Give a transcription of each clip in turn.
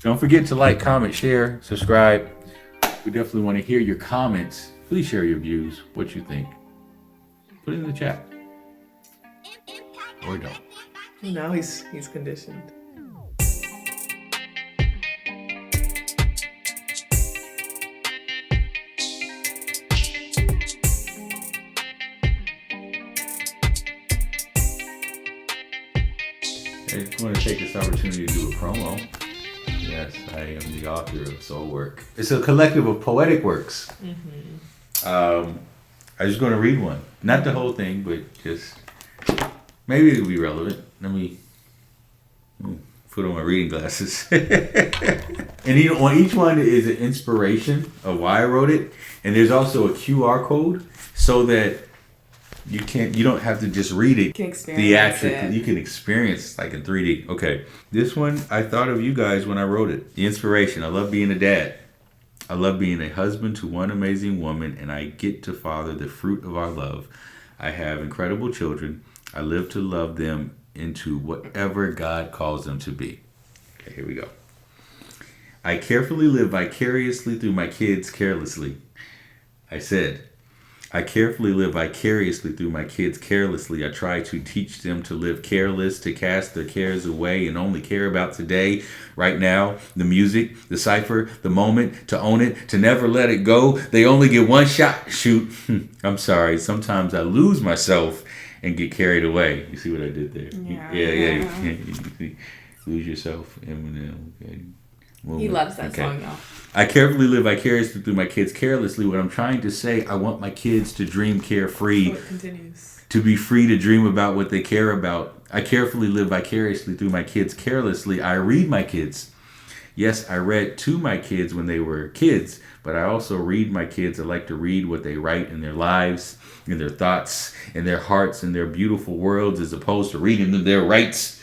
Don't forget to like, comment, share, subscribe. We definitely want to hear your comments. Please share your views, what you think. Put it in the chat. Or don't. Now he's conditioned. I just want to take this opportunity to do a promo. Yes, I am the author of Soul Work. It's a collective of poetic works. I'm just going to read one. Not the whole thing, but just maybe it'll be relevant. Let me put on my reading glasses. And on each one is an inspiration of why I wrote it. And there's also a QR code so that you don't have to just read it. You can experience it. You can experience like in 3D. Okay. This one, I thought of you guys when I wrote it. The inspiration. I love being a dad. I love being a husband to one amazing woman, and I get to father the fruit of our love. I have incredible children. I live to love them into whatever God calls them to be. Okay, here we go. I carefully live vicariously through my kids carelessly. I said, I carefully live vicariously through my kids carelessly. I try to teach them to live careless, to cast their cares away and only care about today, right now, the music, the cipher, the moment, to own it, to never let it go. They only get one shot. Shoot. I'm sorry. Sometimes I lose myself and get carried away. You see what I did there? Yeah. Lose yourself. Okay. He loves that song, y'all. I carefully live vicariously through my kids carelessly. What I'm trying to say, I want my kids to dream carefree. So it continues. To be free to dream about what they care about. I carefully live vicariously through my kids carelessly. I read my kids. Yes, I read to my kids when they were kids, but I also read my kids. I like to read what they write in their lives, in their thoughts, in their hearts, in their beautiful worlds, as opposed to reading them their rights,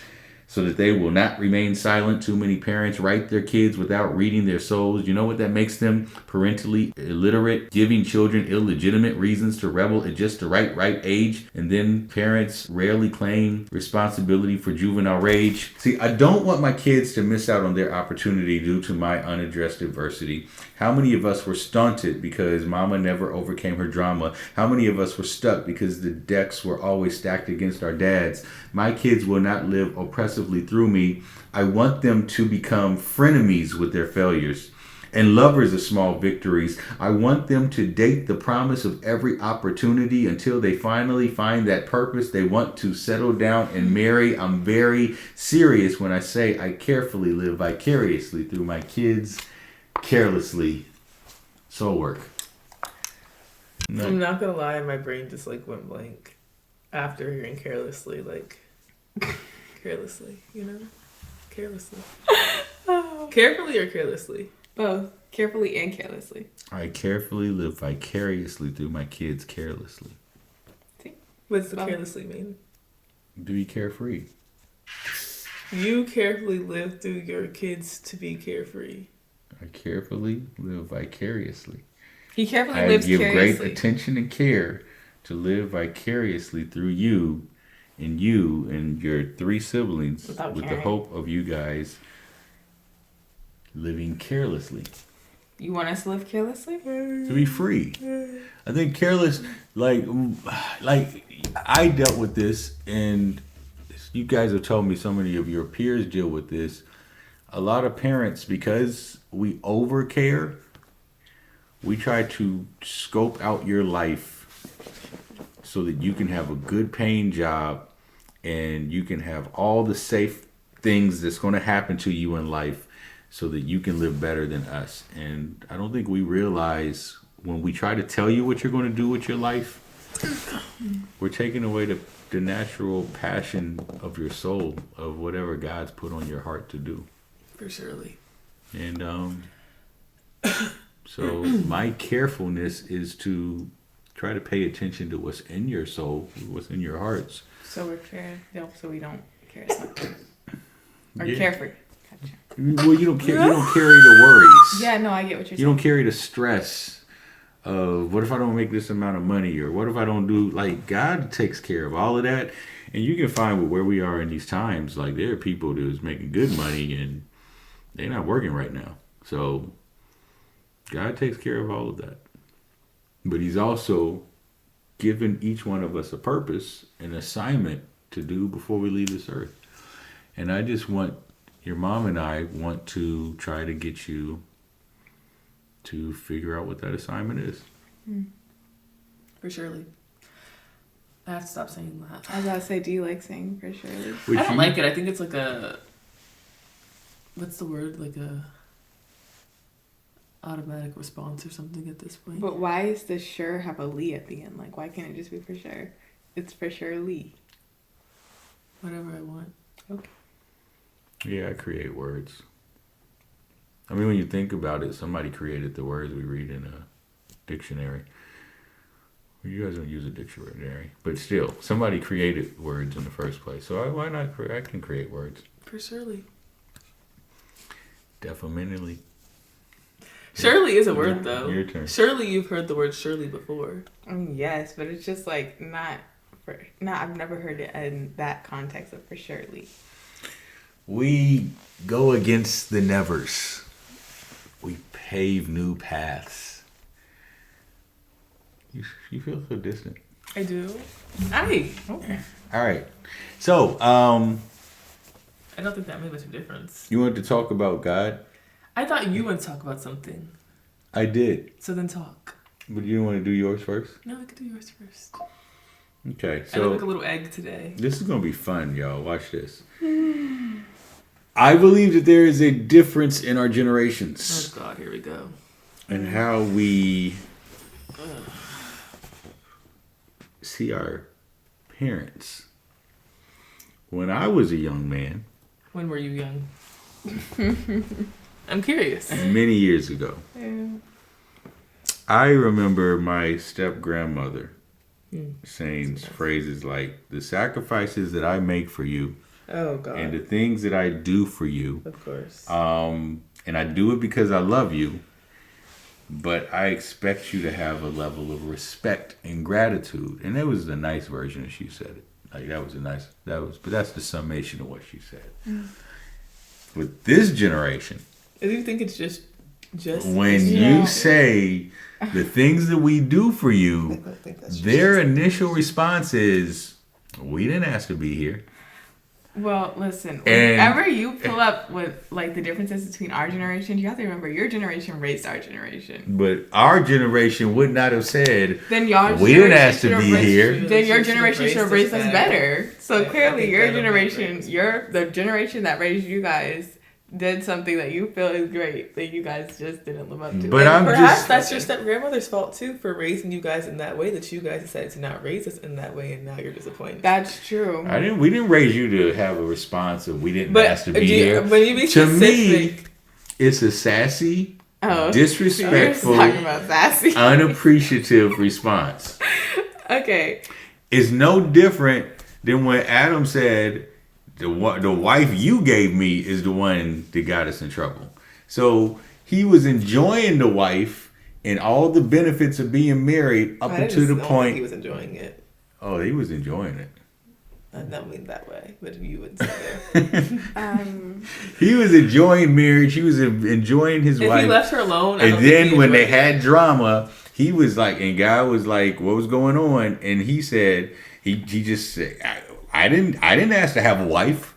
so that they will not remain silent. Too many parents write their kids without reading their souls. You know what that makes them? Parentally illiterate, giving children illegitimate reasons to rebel at just the right age. And then parents rarely claim responsibility for juvenile rage. See, I don't want my kids to miss out on their opportunity due to my unaddressed adversity. How many of us were stunted because mama never overcame her drama? How many of us were stuck because the decks were always stacked against our dads? My kids will not live oppressively through me. I want them to become frenemies with their failures and lovers of small victories. I want them to date the promise of every opportunity until they finally find that purpose. They want to settle down and marry. I'm very serious when I say I carefully live vicariously through my kids carelessly. Soul Work. No. I'm not gonna lie, my brain just like went blank after hearing carelessly, like carelessly, you know? Carelessly. Carefully or carelessly? Both. Carefully and carelessly. I carefully live vicariously through my kids carelessly. See? What does the carelessly mean? To be carefree. You carefully live through your kids to be carefree. I carefully live vicariously. He carefully lives carelessly. I give carelessly. great attention and care to live vicariously through you and your 3 siblings without with caring. the hope of you guys living carelessly. You want us to live carelessly? To be free. I think careless, like I dealt with this, and you guys have told me so many of your peers deal with this. A lot of parents, because we overcare, we try to scope out your life so that you can have a good paying job and you can have all the safe things that's going to happen to you in life so that you can live better than us. And I don't think we realize when we try to tell you what you're going to do with your life, we're taking away the natural passion of your soul, of whatever God's put on your heart to do. For surely. And so my carefulness is to try to pay attention to what's in your soul, what's in your hearts. So we're so we don't care as much. Or carefree. Gotcha. Well, you don't carry the worries. Yeah, no, I get what you're saying. You don't carry the stress of what if I don't make this amount of money, or what if I don't do, like, God takes care of all of that. And you can find where we are in these times, like there are people that is making good money and they're not working right now. So God takes care of all of that. But he's also given each one of us a purpose, an assignment to do before we leave this earth. And I just want, your mom and I want to try to get you to figure out what that assignment is. For Shirley. I have to stop saying that. I was about to say, do you like saying for Shirley? I don't like it. I think it's like a, what's the word? Like a automatic response or something at this point. But why is the sure have a Lee at the end? Like, why can't it just be for sure? It's for sure Lee. Whatever I want. Okay. Yeah, I create words. I mean, when you think about it, somebody created the words we read in a dictionary. Well, you guys don't use a dictionary, but still, somebody created words in the first place. So why not? I can create words. For Shirley. Definitely. Shirley is a word, though. Your turn. Surely you've heard the word Shirley before. Yes, but it's just like not. I've never heard it in that context of for Shirley. We go against the nevers. We pave new paths. You feel so distant. I do. Okay. All right. So, I don't think that made much of a difference. you want to talk about God? I thought you would talk about something. I did. So then talk. But you want to do yours first? No, we could do yours first. Okay. I look So like a little egg today. this is going to be fun, y'all. Watch this. I believe that there is a difference in our generations Oh God, here we go. and how we see our parents. When I was a young man, When were you young? I'm curious. many years ago, I remember my step-grandmother saying phrases like, the sacrifices that I make for you Oh God. and the things that I do for you, Of course. and I do it because I love you, but I expect you to have a level of respect and gratitude. And that was the nice version that she said it. Like but that's the summation of what she said. With this generation, Do you think it's just when you say the things that we do for you, their initial response is, we didn't ask to be here. Well, listen, whenever you pull up with like the differences between our generation, you have to remember your generation raised our generation. But our generation would not have said, Then y'all we didn't ask to be here. Then your generation should have raised us better. So I clearly think your that'll generation, make the generation that raised you guys did something that you feel is great that you guys just didn't live up to. But I'm perhaps just- that's your step grandmother's fault too for raising you guys in that way, that you guys decided to not raise us in that way, and now you're disappointed. That's true. We didn't raise you to have a response of we didn't But ask to be here. when you be To me, specific, it's a sassy, Oh, disrespectful, you're talking about sassy. unappreciative response. Okay. It's no different than when Adam said, the wife you gave me is the one that got us in trouble. So he was enjoying the wife and all the benefits of being married up until the point he was enjoying it. Oh, he was enjoying it. I don't mean that way, but you would say that. He was enjoying marriage. He was enjoying his wife. If he left her alone, and then when they had drama, he was like, and guy was like, "What was going on?" And he said, he just said, I didn't ask to have a wife.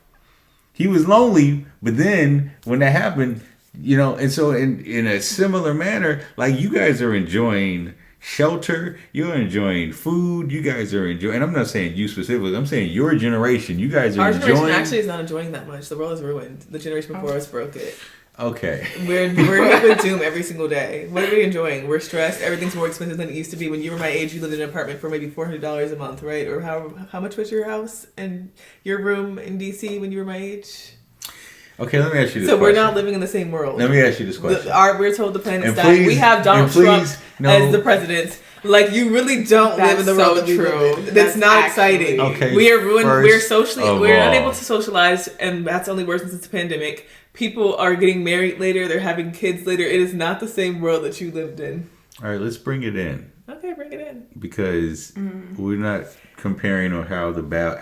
He was lonely, but then when that happened, and so in a similar manner, like you guys are enjoying shelter, you're enjoying food, you guys are enjoying, and I'm not saying you specifically, I'm saying your generation, you guys are Our enjoying. generation actually is not enjoying that much. The world is ruined. The generation before us broke it. Okay. We're hit with doom every single day. What are we enjoying? We're stressed. Everything's more expensive than it used to be. When you were my age, you lived in an apartment for maybe $400 a month, right? Or how much was your house and your room in DC when you were my age? Okay, let me ask you this So question. we're not living in the same world. Let me ask you this question. We're told the planet's And dying. please- We have Donald and please, Trump no. as the president. Like, you really don't live in the That's world so that we true. live in. That's That's not actually- exciting. Okay, We are ruined. first We're of unable all- to socialize, and that's only worsened since the pandemic. People are getting married later. They're having kids later. It is not the same world that you lived in. All right, let's bring it in Okay, bring it in. because we're not comparing on how bad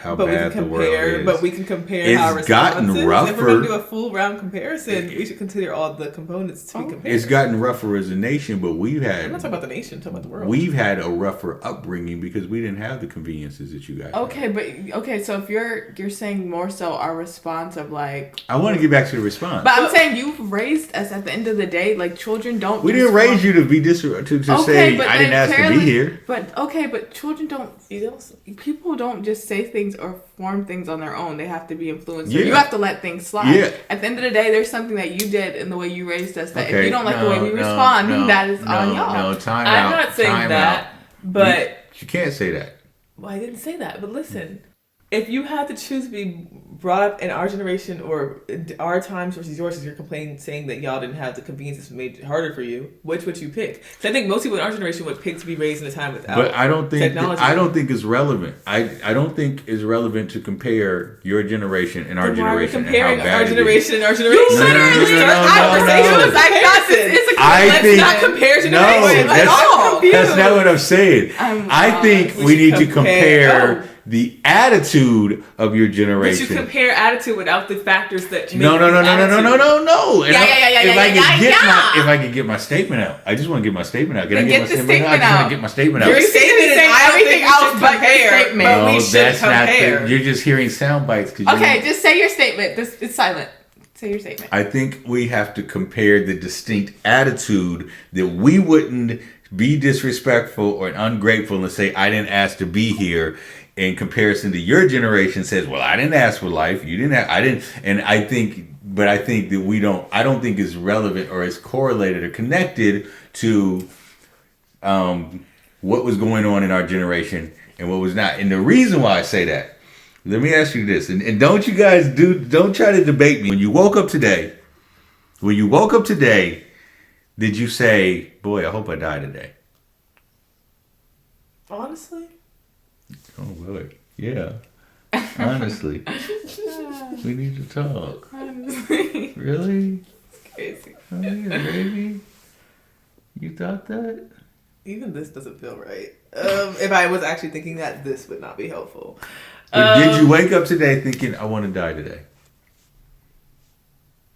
the world is. But we can compare it's our responses. Gotten rougher. If we're going to do a full round comparison, we should consider all the components to be compared. It's gotten rougher as a nation, but we've had... I'm not talking about the nation, I'm talking about the world. We've had a rougher upbringing because we didn't have the conveniences that you guys had. So if you're saying more so our response of like... I want to get back to the response. But I'm saying you've raised us at the end of the day, like children don't... We didn't raise you to be to say, I didn't ask to be here. But children don't... People don't just say things or form things on their own. They have to be influenced. Yeah. You have to let things slide. Yeah. At the end of the day, there's something that you did in the way you raised us that if you don't like the way we respond, that is on y'all. No, time I'm out. not saying that, but... You can't say that. Well, I didn't say that, but listen. If you had to choose to be brought up in our generation or our times versus yours, as you're complaining, saying that y'all didn't have the conveniences that made it harder for you, which would you pick? Because I think most people in our generation would pick to be raised in a time without technology. But I don't think it's relevant. I don't think it's relevant to compare your generation and our generation. Comparing our generation and our generation. No. Let's not compare generations at all. That's not what I'm saying. I think we need to compare the attitude of your generation. But you compare attitude without the factors that make No. And if I could get my statement out. I just want to get my statement out. Can I get my statement out? I just want to get my statement out. Your statement is everything else but compare. No, that's not. You're just hearing sound bites. Okay, just say your statement. It's silent. Say your statement. I think we have to compare the distinct attitude that we wouldn't be disrespectful or ungrateful and say, I didn't ask to be here. In comparison to your generation says, well, I didn't ask for life. You didn't have, I didn't. And I think that I don't think it's relevant or it's correlated or connected to what was going on in our generation and what was not. And the reason why I say that, let me ask you this, and don't you guys don't try to debate me. When you woke up today, did you say, boy, I hope I die today? Honestly? Oh, boy. Yeah. Honestly. We need to talk. Honestly. Really? It's crazy. Oh, yeah, baby. You thought that? Even this doesn't feel right. If I was actually thinking that, this would not be helpful. But did you wake up today thinking, I want to die today?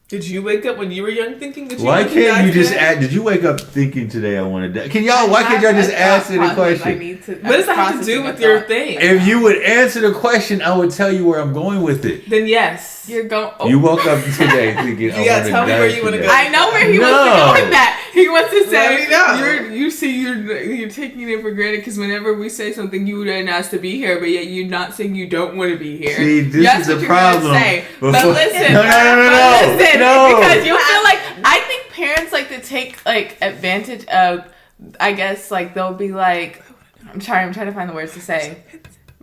Did you wake up when you were young thinking that you Why wanted to die can't you just today? ask? Did you wake up thinking today I want to die? Why can't y'all just answer the question? What does that have to do with your thing? If you would answer the question, I would tell you where I'm going with it. Then yes. You're going. Oh. You woke up today thinking, I want to die. Tell me where you want to go. I know where he wants to go with that. He wants to say, Let me know. You're taking it for granted because whenever we say something, you didn't ask to be here, but yet you're not saying you don't want to be here. See, this is a problem. But listen, no. Because you feel like, I think parents like to take like advantage of, I guess like they'll be like, I'm trying to find the words to say,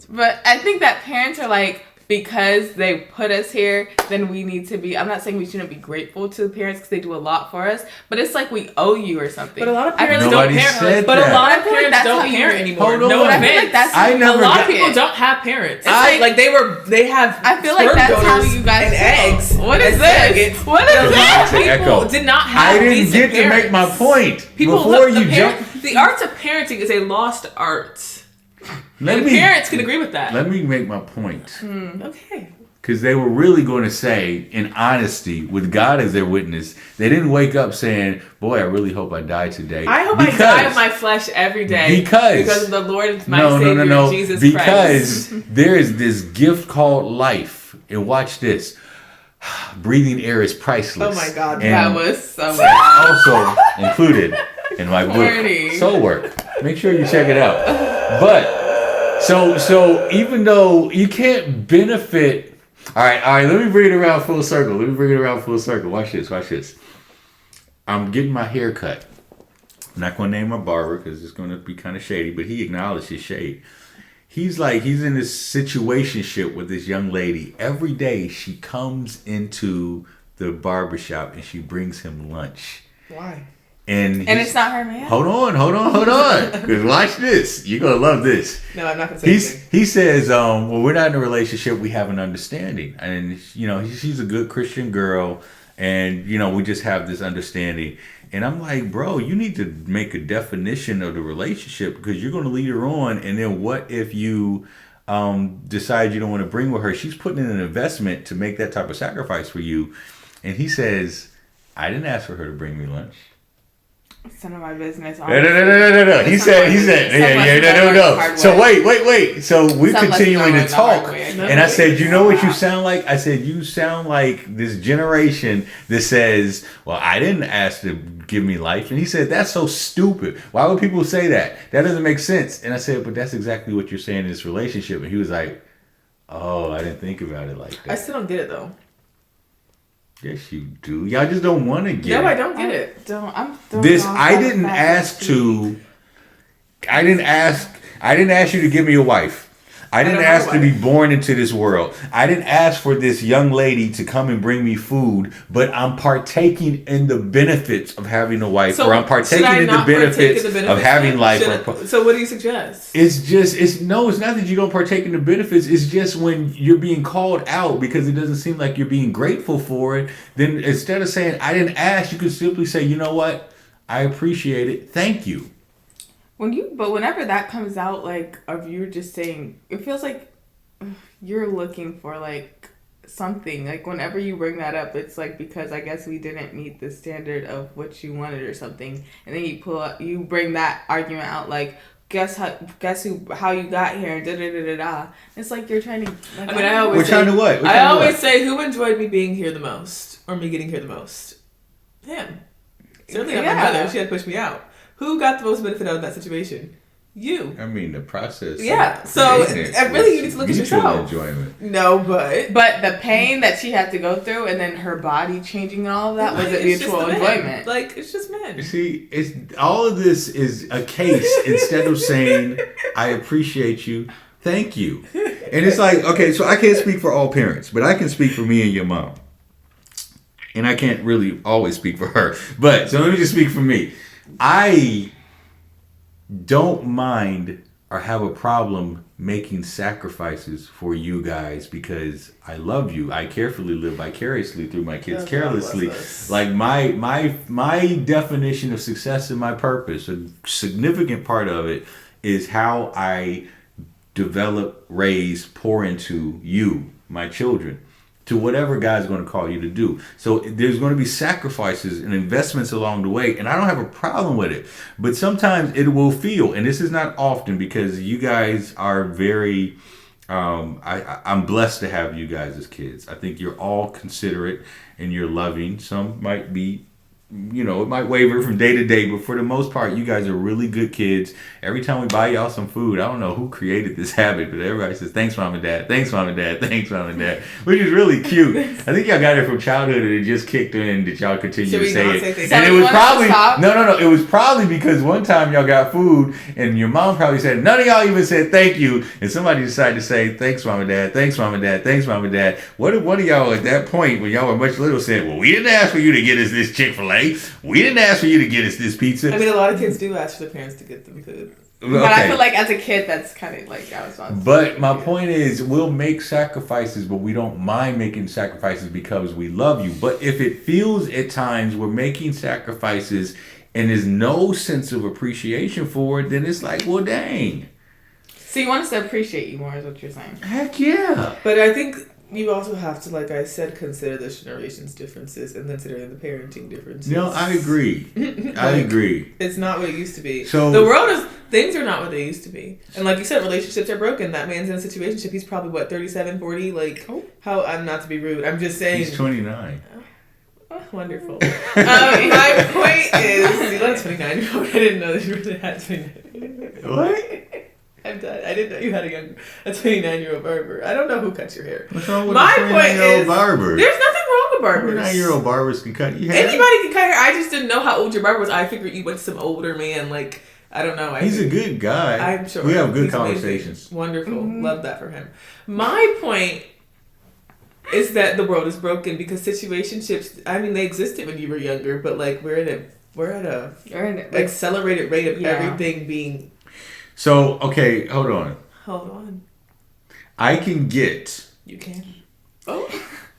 but I think that parents are like, because they put us here, then we need to be, I'm not saying we shouldn't be grateful to the parents because they do a lot for us, but it's like we owe you or something. But a lot of parents don't parent. But a lot of parents don't parent anymore. No offense. A lot of people don't have parents. They have. I feel like that's how you guys and eggs. What is this? What is this? People did not have. I didn't get to make my point The arts of parenting is a lost art. Parents can agree with that. Let me make my point. Okay. Because they were really going to say, in honesty, with God as their witness, they didn't wake up saying, boy, I really hope I die today. I hope I die of my flesh every day. Because of the Lord and my Savior, Jesus Christ. Because there is this gift called life. And watch this. Breathing air is priceless. Oh my God. And that was so also included in my book, Soul Work. Make sure you check it out. But... So even though you can't benefit, all right, let me bring it around full circle. Watch this. I'm getting my hair cut. I'm not going to name my barber because it's going to be kind of shady, but he acknowledged his shade. He's in this situationship with this young lady. Every day she comes into the barbershop and she brings him lunch. Why? And it's not her man? Hold on. Because watch this. You're going to love this. No, I'm not going to say anything. He says, well, we're not in a relationship. We have an understanding. And, she's a good Christian girl. And, we just have this understanding. And I'm like, bro, you need to make a definition of the relationship because you're going to lead her on. And then what if you decide you don't want to bring with her, she's putting in an investment to make that type of sacrifice for you. And he says, I didn't ask for her to bring me lunch. It's none of my business. No. He said, no. So wait. So we're continuing to talk. And I said, you know what you sound like? I said, you sound like this generation that says, well, I didn't ask to give me life. And he said, that's so stupid. Why would people say that? That doesn't make sense. And I said, but that's exactly what you're saying in this relationship. And he was like, oh, I didn't think about it like that. I still don't get it though. Yes, you do. Y'all just don't want to get it. No, I don't get it. I didn't ask you to give me a wife. I didn't ask to be born into this world. I didn't ask for this young lady to come and bring me food, but I'm partaking in the benefits of having a wife, or I'm partaking in the benefits of having life. So what do you suggest? It's not that you don't partake in the benefits. It's just when you're being called out because it doesn't seem like you're being grateful for it, then instead of saying, I didn't ask, you could simply say, you know what? I appreciate it. Thank you. Whenever that comes out, like, of you just saying, it feels like you're looking for, like, something. Like, whenever you bring that up, it's like, because I guess we didn't meet the standard of what you wanted or something. And then you bring that argument out, like, guess how you got here, and da-da-da-da-da. It's like you're trying to, like, I always say, who enjoyed me being here the most, or me getting here the most? Him. Certainly not my mother. She had to push me out. Who got the most benefit out of that situation? You. I mean, the process. Yeah. So, really, you need to look at yourself. Enjoyment. No, but the pain that she had to go through, and then her body changing and all of that, was a mutual enjoyment. Like, it's just men. You see, it's all of this is a case instead of saying, I appreciate you, thank you. And it's like, okay, so I can't speak for all parents, but I can speak for me and your mom. And I can't really always speak for her. But, so let me just speak for me. I don't mind or have a problem making sacrifices for you guys because I love you. I carefully live vicariously through my kids carelessly. Like my definition of success and my purpose, a significant part of it is how I develop, raise, pour into you, my children, to whatever God's going to call you to do. So there's going to be sacrifices and investments along the way, and I don't have a problem with it. But sometimes it will feel, and this is not often because you guys are very, I'm blessed to have you guys as kids. I think you're all considerate and you're loving. Some might be, it might waver from day to day, but for the most part, you guys are really good kids. Every time we buy y'all some food, I don't know who created this habit, but everybody says, thanks, Mom and Dad. Thanks, Mom and Dad. Thanks, Mom and Dad. Which is really cute. I think y'all got it from childhood and it just kicked in that y'all continue to say it. And it was probably, no. It was probably because one time y'all got food and your mom probably said, none of y'all even said thank you. And somebody decided to say, thanks, Mom and Dad. Thanks, Mom and Dad. Thanks, Mom and Dad. What if one of y'all at that point, when y'all were much little, said, well, we didn't ask for you to get us this Chick-fil-A. We didn't ask for you to get us this pizza. I mean, a lot of kids do ask for their parents to get them food. Okay. But I feel like as a kid, that's kind of like our responsibility. But my point is, we'll make sacrifices, but we don't mind making sacrifices because we love you. But if it feels at times we're making sacrifices and there's no sense of appreciation for it, then it's like, well, dang. So you want us to appreciate you more is what you're saying. Heck yeah. But I think you also have to, like I said, consider the generation's differences and considering the parenting differences. No, I agree. I agree. It's not what it used to be. So the world is, things are not what they used to be. And like you said, relationships are broken. That man's in a situationship. He's probably, 37, 40? Like, I'm not to be rude. I'm just saying. He's 29. Oh, wonderful. My point is, you got a 29-year-old. I didn't know that you really had 29. What? I'm done. I didn't know you had a 29-year-old barber. I don't know who cuts your hair. What's wrong with a 29-year-old barber? There's nothing wrong with barbers. 29-year-old barbers can cut your hair. Anybody can cut hair. I just didn't know how old your barber was. I figured you went to some older man. Like, I don't know. He's a good guy. I'm sure. We have good conversations. Amazing. Wonderful. Mm-hmm. Love that for him. My point is that the world is broken because situationships, I mean, they existed when you were younger, but like we're at a accelerated rate of everything being. So, okay, hold on. I can get. You can. Oh.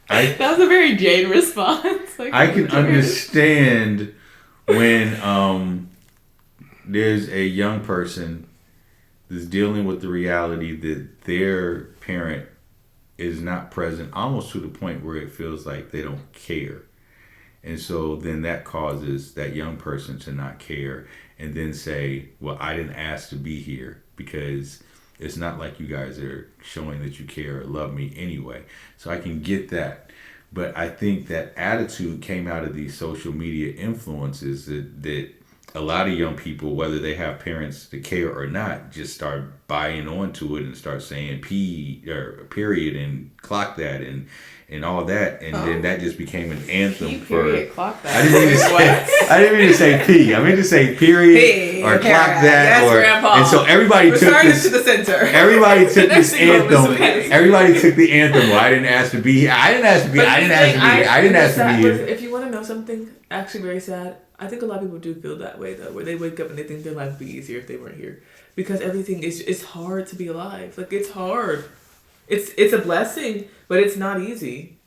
That was a very Jane response. Like, I can understand when there's a young person is dealing with the reality that their parent is not present, almost to the point where it feels like they don't care. And so then that causes that young person to not care and then say, well, I didn't ask to be here because it's not like you guys are showing that you care or love me anyway. So I can get that. But I think that attitude came out of these social media influences that a lot of young people, whether they have parents that care or not, just start buying onto it and start saying P or period and clock that and all that, and then that just became an anthem P for. period, clock that. I didn't mean to say P. I meant to say period P, or clock paragraph. that, Yes, or Grandpa. and so everybody took Return this to the center. Everybody took this Next thing you know, anthem. Miss Wade. Everybody took the anthem. Well, I didn't ask to be here. I didn't ask to be. I didn't ask to be here. I didn't ask to be here. If you want to know something actually very sad, I think a lot of people do feel that way though, where they wake up and they think their life would be easier if they weren't here, because everything is. It's hard to be alive. Like it's hard. It's a blessing, but it's not easy.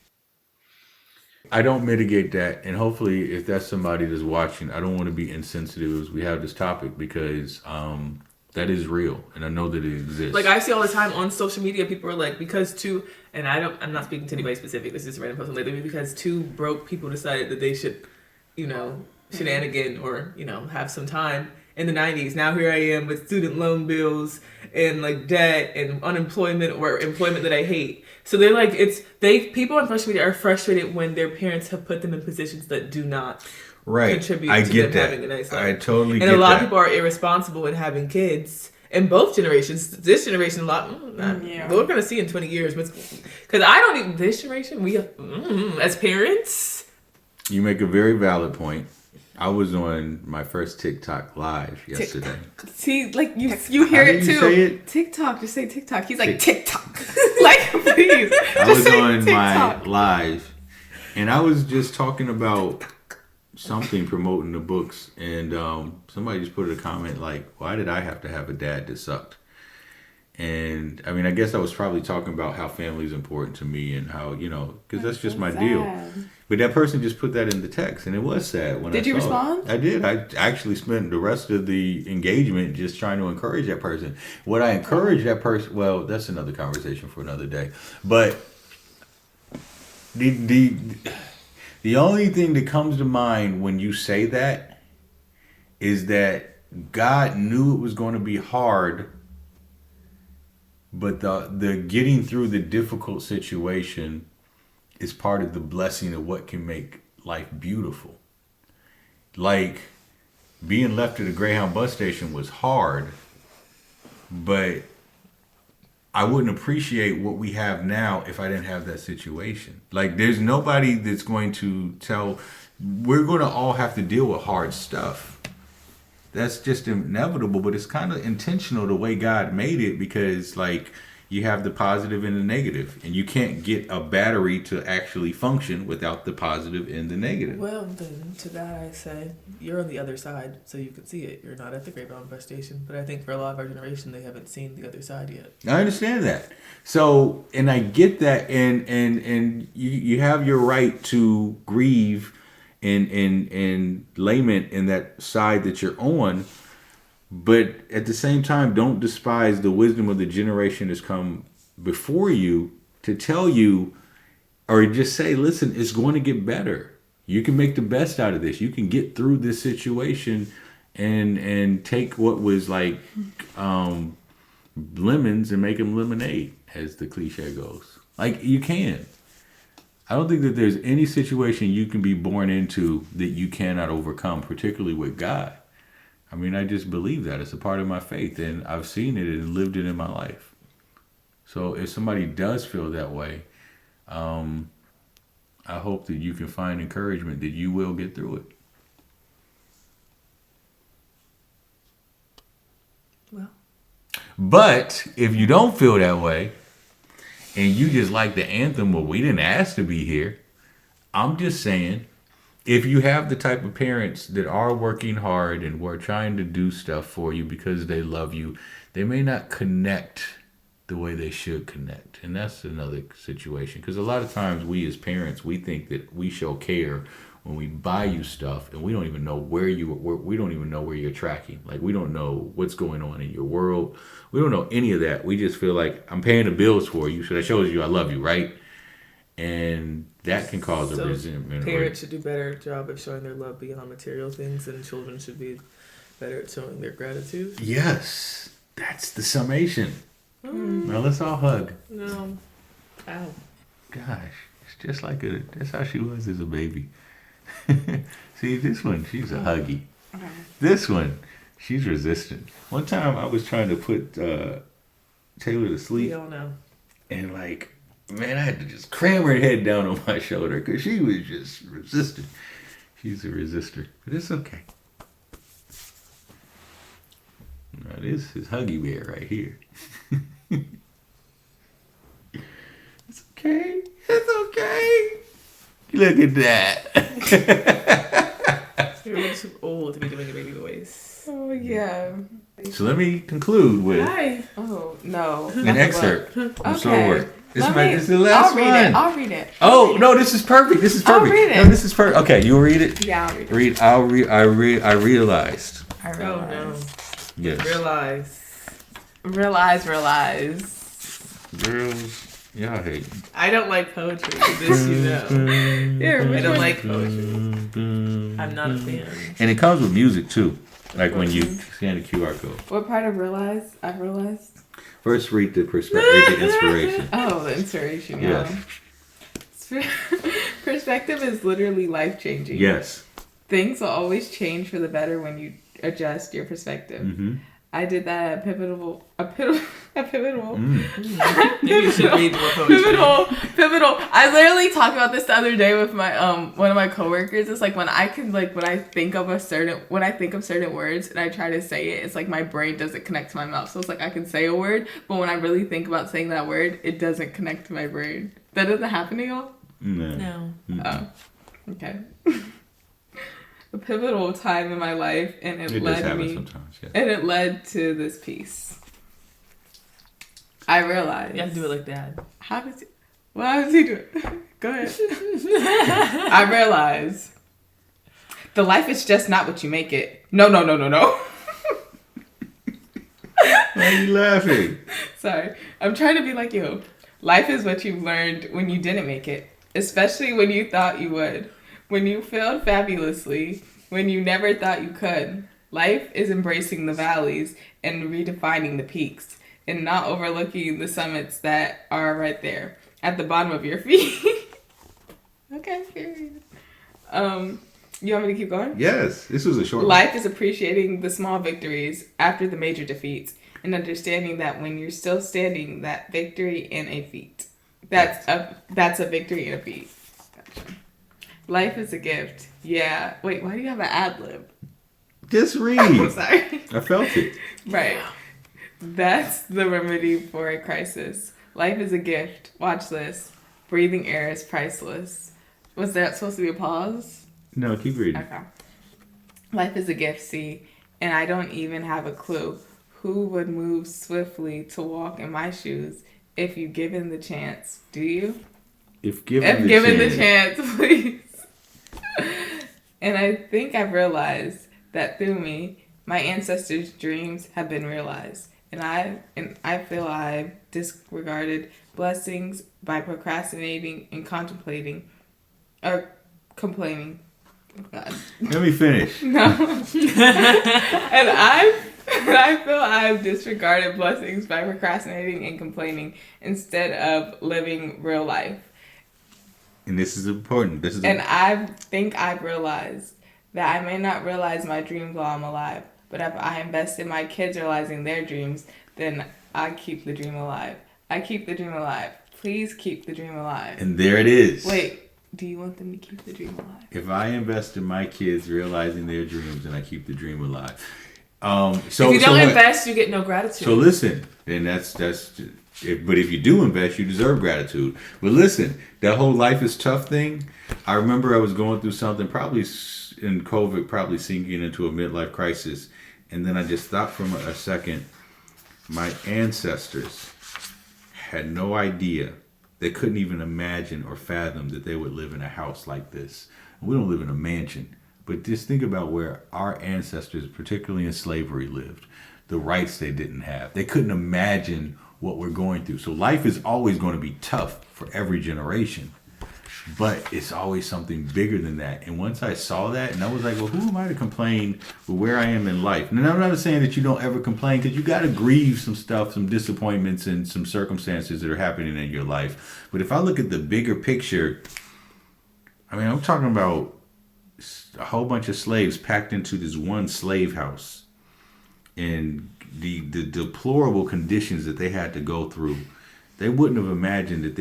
I don't mitigate that, and hopefully, if that's somebody that's watching, I don't want to be insensitive as we have this topic because that is real, and I know that it exists. Like I see all the time on social media, people are like, I'm not speaking to anybody specific. This is just a random person lately. Because two broke people decided that they should, shenanigan or have some time in the 90s. Now here I am with student loan bills and like debt and unemployment or employment that I hate. So they're like, people on social media are frustrated when their parents have put them in positions that do not contribute to them having a nice life. I totally get that. And a lot of people are irresponsible in having kids. In both generations, this generation a lot. We're gonna see in 20 years, because I don't even this generation. We as parents. You make a very valid point. I was on my first TikTok live yesterday. See, like you hear it too. Say it? TikTok, just say TikTok. He's like TikTok. Like please. I was on my live, and I was just talking about something promoting the books, and somebody just put a comment like, "Why did I have to have a dad that sucked?" And I mean, I guess I was probably talking about how family is important to me and how because that's just my deal. But that person just put that in the text, and it was sad when I saw it. Did you respond? I did. I actually spent the rest of the engagement just trying to encourage that person. What I encourage that person, well, that's another conversation for another day. But the only thing that comes to mind when you say that is that God knew it was going to be hard, but the getting through the difficult situation is part of the blessing of what can make life beautiful. Like being left at a Greyhound bus station was hard, but I wouldn't appreciate what we have now if I didn't have that situation. Like there's nobody that's going to we're going to all have to deal with hard stuff. That's just inevitable, but it's kind of intentional the way God made it, because like you have the positive and the negative, and you can't get a battery to actually function without the positive and the negative. Well, then to that I say, you're on the other side, so you can see it. You're not at the Greyhound bus station, but I think for a lot of our generation, they haven't seen the other side yet. I understand that. So, and I get that, and you have your right to grieve and lament in that side that you're on. But at the same time, don't despise the wisdom of the generation that's come before you to tell you, or just say, listen, it's going to get better. You can make the best out of this. You can get through this situation and take what was like lemons and make them lemonade, as the cliche goes. Like you can. I don't think that there's any situation you can be born into that you cannot overcome, particularly with God. I mean, I just believe that. It's a part of my faith, and I've seen it and lived it in my life. So if somebody does feel that way, I hope that you can find encouragement that you will get through it. Well. But if you don't feel that way, and you just like the anthem, well, we didn't ask to be here, I'm just saying, if you have the type of parents that are working hard and were trying to do stuff for you because they love you, they may not connect the way they should connect. And that's another situation. Because a lot of times we as parents, we think that we show care when we buy you stuff and we don't even know we don't even know where you're tracking. Like, we don't know what's going on in your world. We don't know any of that. We just feel like I'm paying the bills for you, so that shows you I love you, right? And that can cause a resentment. Parents should do better job of showing their love beyond material things, and children should be better at showing their gratitude. Yes, that's the summation. Now let's all hug. No. Ow. Gosh, it's just like that's how she was as a baby. See, this one, she's a huggy. Okay. This one, she's resistant. One time I was trying to put Taylor to sleep. We all know. And like, man, I had to just cram her head down on my shoulder because she was just resistant. She's a resistor. But it's okay. Now this is Huggy Bear right here. It's okay. It's okay. Look at that. You're too old to be doing a baby voice. Oh, yeah. So let me conclude with Hi. Oh, no. an excerpt from Okay. Sword. This Let is the last I'll read one. it. I'll read it. Oh no, this is perfect. This is I'll perfect. read it. No, this is perfect. Okay, you'll read it. Yeah, I'll read it. I realized. I Oh no. realize. Yes. Realize. Girls, y'all hate. I don't like poetry. This you know. I don't like poetry. I'm not a fan. And it comes with music too. Like when you scan the QR code. What part of realize? I've realized. First, read the inspiration. Oh, the inspiration. Yes. Yeah. Perspective is literally life changing. Yes. Things will always change for the better when you adjust your perspective. Mm-hmm. I did that at pivotal. Maybe you should read more poetry. Pivotal. I literally talked about this the other day with my one of my coworkers. It's like when I think of certain words and I try to say it, it's like my brain doesn't connect to my mouth. So it's like I can say a word, but when I really think about saying that word, it doesn't connect to my brain. That doesn't happen to y'all? No. Oh, okay. A pivotal time in my life, and it led does happen me, sometimes, yeah. and it led to this piece. I realized. You have to do it like Dad. How does he? Well, how does he do it? Go ahead. I realized the life is just not what you make it. No. Why are you laughing? Sorry, I'm trying to be like you. Life is what you learned when you didn't make it, especially when you thought you would. When you failed fabulously, when you never thought you could. Life is embracing the valleys and redefining the peaks and not overlooking the summits that are right there at the bottom of your feet. Okay, period. You want me to keep going? Yes, this was a short Life is appreciating the small victories after the major defeats and understanding that when you're still standing, that victory in a feat. That's a victory in a feat. Gotcha. Life is a gift. Yeah. Wait, why do you have an ad-lib? Just read. I'm sorry. I felt it. Right. That's the remedy for a crisis. Life is a gift. Watch this. Breathing air is priceless. Was that supposed to be a pause? No, keep reading. Okay. Life is a gift, see, and I don't even have a clue who would move swiftly to walk in my shoes if you given the chance. Do you? If given the chance, please. And I think I've realized that through me, my ancestors' dreams have been realized. And I feel I've disregarded blessings by procrastinating and contemplating or complaining. Oh, God. Let me finish. No. And I feel I've disregarded blessings by procrastinating and complaining instead of living real life. And this is important. I think I've realized that I may not realize my dreams while I'm alive, but if I invest in my kids realizing their dreams, then I keep the dream alive. I keep the dream alive. Please keep the dream alive. And there it is. Wait, do you want them to keep the dream alive? If I invest in my kids realizing their dreams, then I keep the dream alive. If you don't invest, you get no gratitude. So listen, and that's. But if you do invest, you deserve gratitude. But listen, that whole life is tough thing. I remember I was going through something, probably in COVID, probably sinking into a midlife crisis, and then I just thought for a second. My ancestors had no idea. They couldn't even imagine or fathom that they would live in a house like this. We don't live in a mansion. But just think about where our ancestors, particularly in slavery, lived. The rights they didn't have. They couldn't imagine what we're going through. So life is always going to be tough for every generation. But it's always something bigger than that. And once I saw that, and I was like, well, who am I to complain with where I am in life? And I'm not saying that you don't ever complain, because you got to grieve some stuff, some disappointments, and some circumstances that are happening in your life. But if I look at the bigger picture, I mean, I'm talking about a whole bunch of slaves packed into this one slave house, and the deplorable conditions that they had to go through. They wouldn't have imagined that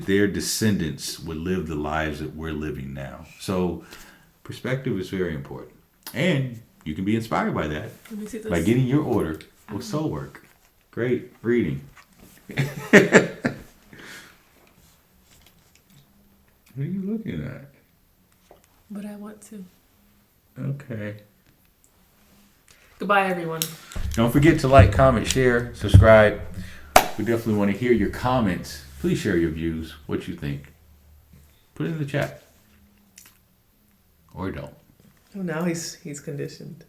their descendants would live the lives that we're living now. So perspective is very important. And you can be inspired by that by getting your order with Soul Work. Great reading. What are you looking at? But I want to. Okay. Goodbye, everyone. Don't forget to like, comment, share, subscribe. We definitely want to hear your comments. Please share your views, what you think. Put it in the chat. Or don't. Oh, now he's conditioned.